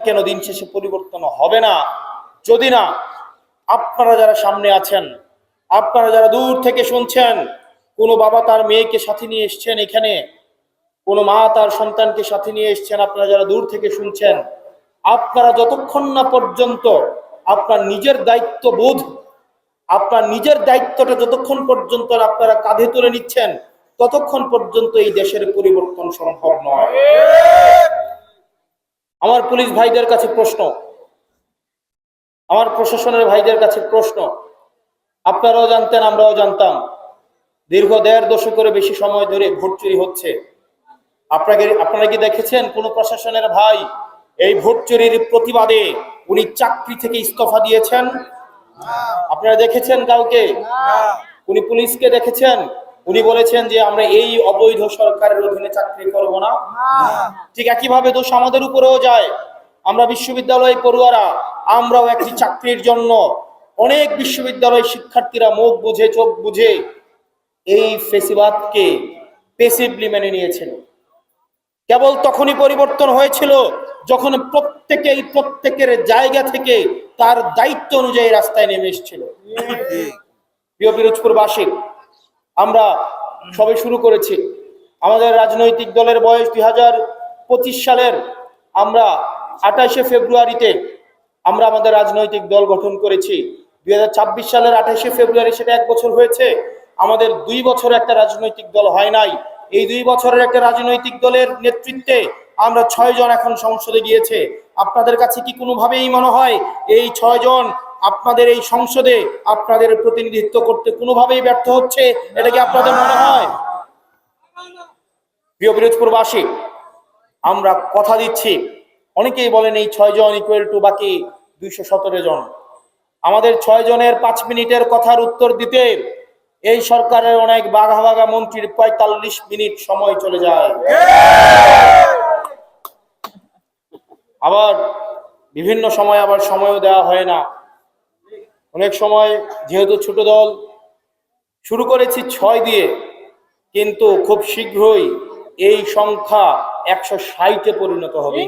কেন দিন শেষে পরিবর্তন হবে না যদি না আপনারা যারা সামনে আছেন, আপনারা যারা দূর থেকে শুনছেন, কোনো বাবা তার মেয়েকে সাথে নিয়ে এসছেন এখানে, কোনো মা তার সন্তানকে সাথে নিয়ে এসছেন, আপনারা যারা দূর থেকে শুনছেন, আপনারা যতক্ষণ না পর্যন্ত আপনার নিজের দায়িত্ববোধ, আপনার নিজের দায়িত্বটা যতক্ষণ পর্যন্ত আপনারা কাঁধে তুলে নিচ্ছেন, ততক্ষণ পর্যন্ত এই দেশের পরিবর্তন সম্ভব নয়। আমার পুলিশ ভাইদের কাছে প্রশ্ন, আমার প্রশাসনের ভাইদের কাছে প্রশ্ন, আপনারাও জানতেন, আমরাও জানতাম, দীর্ঘ 1.5 দশকের বেশি সময় ধরে ভোট চুরি হচ্ছে। আপনারা কি দেখেছেন কোন প্রশাসনের ভাই এই ভোট চুরির প্রতিবাদে উনি চাকরি থেকে ইস্তফা দিয়েছেন? আপনারা দেখেছেন কাউকে? উনি পুলিশকে দেখেছেন উনি বলেছেন যে আমরা এই অবৈধ সরকারের অধীনে চাকরি করব না? ঠিক একইভাবে দোষ আমাদের উপরেও যায়। আমরা বিশ্ববিদ্যালয় পড়ুয়ারা, আমরাও একটি চাকরির জন্য অনেক বিশ্ববিদ্যালয় শিক্ষার্থীরা মুখ বুঝে চোখ বুঝে এই ফেসিবাদকে পেসিভলি মেনে নিয়েছিল। কেবল তখনই পরিবর্তন হয়েছিল যখন প্রত্যেকের জায়গা থেকে তার দায়িত্ব অনুযায়ী রাস্তায় নেমে এসেছিল। প্রিয় পিরোজপুরবাসী, আমরা সবে শুরু করেছি। আমাদের রাজনৈতিক দলের বয়স 2025 সালের আমরা 28শে ফেব্রুয়ারিতে আমরা আমাদের রাজনৈতিক দল গঠন করেছি। 2026 সালের 28শে ফেব্রুয়ারি সেটা 1 বছর হয়েছে। আমাদের 2 বছর একটা রাজনৈতিক দল হয় নাই। এই 2 বছরের একটা রাজনৈতিক দলের নেতৃত্বে আমরা 6 জন এখন সংসদে গিয়েছে। আপনাদের কাছে কি কোনোভাবেই মনে হয় এই 6 জন আপনাদের এই সংসদে আপনাদের প্রতিনিধিত্ব করতে কোনোভাবেই ব্যর্থ হচ্ছে? এটা কি আপনাদের মনে হয়? প্রিয় পিরোজপুরবাসী, আমরা কথা দিচ্ছি, অনেকেই বলেন এই 6 জন ইকুয়াল টু বাকি 217 জন। আমাদের 6 জনের 5 মিনিটের কথার উত্তর দিতে এই সরকারের অনেক বাঘা বাঘা মন্ত্রীর 45 মিনিট সময় চলে যায়। আবার বিভিন্ন সময় আবার সময়ও দেওয়া হয় না। অনেক সময় যেহেতু ছোট দল শুরু করেছি 6 দিয়ে, কিন্তু খুব শীঘ্রই এই সংখ্যা 160-এ পরিণত হবে।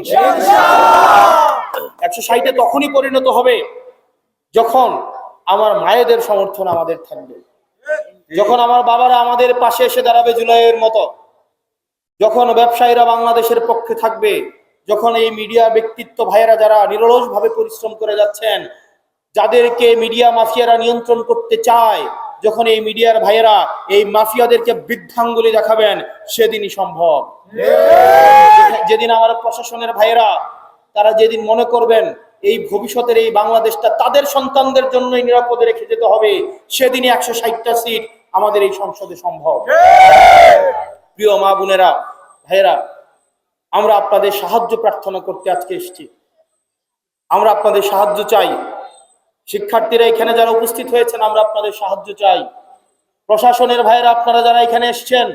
160-এ তখনই পরিণত হবে যখন আমার মায়েদের সমর্থন আমাদের থাকবে, যখন আমার বাবারা আমাদের পাশে এসে দাঁড়াবে জুলাইয়ের মতো, যখন ব্যবসায়ীরা বাংলাদেশের পক্ষে থাকবে, যখন এই মিডিয়া ব্যক্তিত্ব ভাইয়েরা যারা নিরলসভাবে পরিশ্রম করে যাচ্ছেন, যাদেরকে মিডিয়া মাফিয়ারা নিয়ন্ত্রণ করতে চায়, যখন এই মিডিয়ার ভাইয়েরা এই মাফিয়াদেরকে বৃদ্ধাঙ্গুলি দেখাবেন, সেদিনই সম্ভব। যেদিন আমার প্রশাসনের ভাইয়েরা তারা যেদিন মনে করবেন এই ভবিষ্যতের এই বাংলাদেশটা তাদের সন্তানদের জন্যই নিরাপদে রেখে যেতে হবে, সেদিনই 160টা সিট আমাদের এই সংসদে সম্ভব। প্রিয় মা বোনেরা, ভাইয়েরা, আমরা আপনাদের সাহায্য প্রার্থনা করতে আজকে এসেছি। আমরা আপনাদের সাহায্য চাই। শিক্ষার্থীরা এখানে যারা উপস্থিত হয়েছেন, আমরা আপনাদের সাহায্য চাই। প্রশাসনের ভাইয়েরা আপনারা যারা এখানে এসেছেন,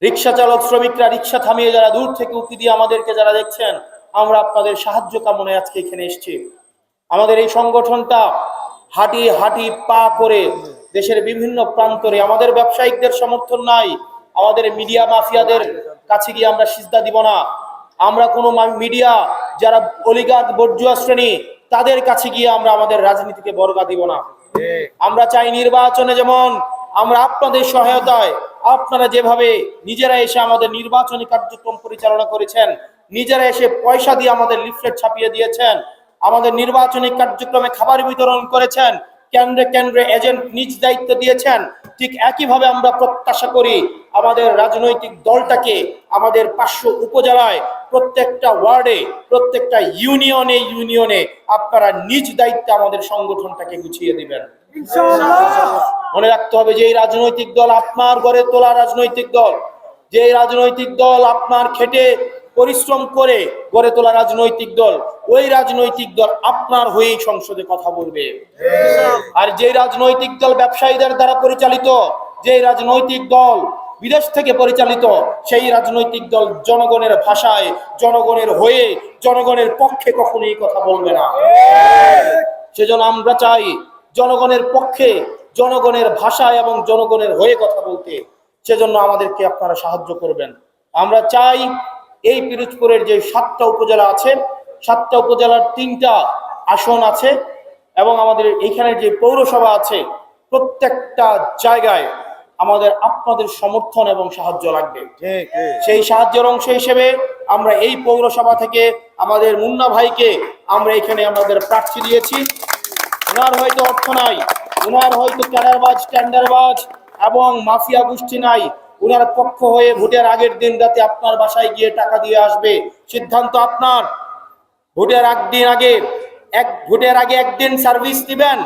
রিক্সা চালক শ্রমিকরা রিক্সা থামিয়ে যারা দূর থেকে উঁকি দিয়ে আমাদেরকে যারা দেখছেন, আমরা আপনাদের সাহায্য কামনায় আজকে এখানে এসেছি। আমাদের এই সংগঠনটা হাঁটি হাঁটি পা করে দেশের বিভিন্ন প্রান্তরে, আমাদের ব্যবসায়িকদের সমর্থন নাই, আমাদের মিডিয়া মাফিয়াদের কাছে গিয়ে আমরা সিজদা দিব না। আমরা কোনো মিডিয়া যারা অলিগার্ক বর্জুয়া শ্রেণী, তাদের কাছে গিয়ে আমরা আমাদের রাজনীতিকে বর্গা দিব না। আমরা চাই নির্বাচনে যেমন আমরা আপনাদের সহায়তায়, আপনারা যেভাবে নিজেরা এসে আমাদের নির্বাচনী কার্যক্রম পরিচালনা করেছেন, নিজেরা এসে পয়সা দিয়ে আমাদের লিফলেট ছাপিয়ে দিয়েছেন, আমাদের নির্বাচনী কার্যক্রমে খাবার বিতরণ করেছেন, কেন্দ্রে কেন্দ্রে এজেন্ট নিজ দায়িত্ব দিয়েছেন, ঠিক একইভাবে আমরা প্রত্যাশা করি আমাদের রাজনৈতিক দলটাকে আমাদের 500 উপজেলায়, প্রত্যেকটা ওয়ার্ডে, প্রত্যেকটা ইউনিয়নে আপনারা নিজ দায়িত্বে আমাদের সংগঠনটাকে গুছিয়ে দিবেন। মনে রাখতে হবে যে এই রাজনৈতিক দল আপনার গড়ে তোলা রাজনৈতিক দল, যে রাজনৈতিক দল আপনার খেটে পরিশ্রম করে গড়ে তোলা রাজনৈতিক দল, ওই রাজনৈতিক দল আপনার হয়েই সংসদে কথা বলবে। আর যে রাজনৈতিক দল ব্যবসায়ীদের দ্বারা পরিচালিত, যে রাজনৈতিক দল বিদেশ থেকে পরিচালিত, সেই রাজনৈতিক দল জনগণের ভাষায়, জনগণের হয়ে, জনগণের পক্ষে কখনোই কথা বলবে না। সেজন্য আমরা চাই জনগণের পক্ষে, জনগণের ভাষায় এবং জনগণের হয়ে কথা বলতে। সেজন্য আমাদেরকে আপনারা সাহায্য করবেন। আমরা চাই এই পিরোজপুরের যে 7টা উপজেলা আছে, 7টা উপজেলার 3টা আসন আছে এবং আমাদের এইখানে যে পৌরসভা আছে, প্রত্যেকটা জায়গায় আমাদের আপনাদের সমর্থন এবং সাহায্য লাগবে। সেই সাহায্যের অংশ হিসেবে আমরা এই পৌরসভা থেকে আমাদের মুন্না ভাইকে আমরা এখানে আমাদের প্রার্থী দিয়েছি। ওনার হয়তো অর্থ নাই, ওনার হয়তো ক্যাডারবাজ টেন্ডারবাজ এবং মাফিয়া গোষ্ঠী নাই, ওনার পক্ষ হয়ে ভোটের আগের দিন রাতে আপনার বাসায় গিয়ে টাকা দিয়ে আসবে। সিদ্ধান্ত আপনার। ভোটের ভোটের আগে একদিন সার্ভিস দিবেন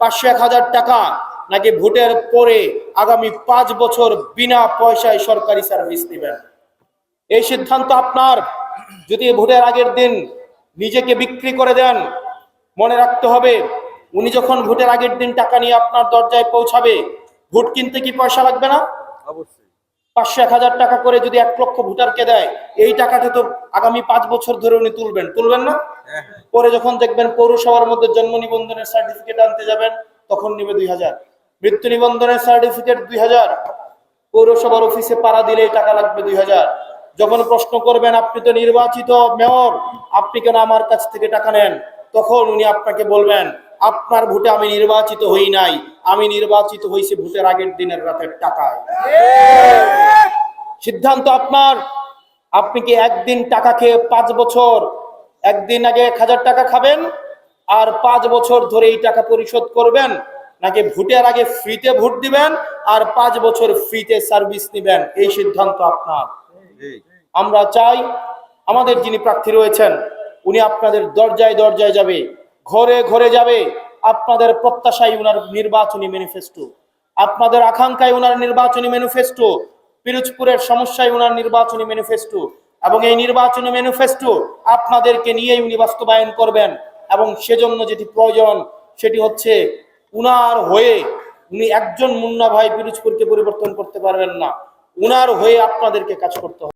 500-1000 টাকা, নাকি ভোটের পরে আগামী 5 বছর বিনা পয়সায় সরকারি সার্ভিস দিবেন? এই সিদ্ধান্ত আপনার। যদি ভোটের আগের দিন নিজেকে বিক্রি করে দেন, মনে রাখতে হবে উনি যখন ভোটের আগের দিন টাকা নিয়ে আপনার দরজায় পৌঁছাবে, ভোট কিনতে কি পয়সা লাগবে না? অবশ্যই 500-1000 টাকা করে যদি 1 লক্ষ ভোটারকে দেয়, এই টাকাটা তো আগামী 5 বছর ধরে উনি তুলবেন না? পরে যখন দেখবেন পৌরসভার মধ্যে জন্ম নিবন্ধনের সার্টিফিকেট আনতে যাবেন, তখন নিবে 2000, মৃত্যু নিবন্ধনের সার্টিফিকেট 2000, পৌরসভার অফিসে পাড়া দিলে টাকা লাগবে 2000। যখন প্রশ্ন করবেন আপনি তো নির্বাচিত মেয়র, আপনি কেন আমার কাছ থেকে টাকা নেন, তখন উনি আপনাকে বলবেন আপনার ভোটে আমি নির্বাচিত হই নাই, আমি নির্বাচিত হয়েছি ভোটের আগের দিনের রাতের টাকায়। সিদ্ধান্ত আপনার। আপনি কি একদিন টাকা খেয়ে 5 বছর, একদিন আগে 1000 টাকা খাবেন আর 5 বছর ধরে এই টাকা পরিশোধ করবেন, নাকি ভোটের আগে ফ্রিতে ভোট দিবেন আর 5 বছর ফ্রিতে সার্ভিস নেবেন? এই সিদ্ধান্ত আপনার। আমরা চাই আমাদের যিনি প্রার্থী রয়েছেন উনি আপনাদের দরজায় দরজায় যাবে, ঘরে ঘরে যাবে। আপনাদের প্রত্যাশাই উনার নির্বাচনী ম্যানিফেস্টো, আপনাদের আকাঙ্ক্ষায় উনার নির্বাচনী ম্যানিফেস্টো, পিরোজপুরের সমস্যায় উনার নির্বাচনী ম্যানিফেস্টো, এবং এই নির্বাচনী ম্যানিফেস্টো আপনাদেরকে নিয়েই উনি বাস্তবায়ন করবেন। এবং সেজন্য যেটি প্রয়োজন সেটি হচ্ছে উনার হয়ে, উনি একজন মুন্না ভাই পিরোজপুরকে পরিবর্তন করতে পারবেন না, উনার হয়ে আপনাদেরকে কাজ করতে হবে।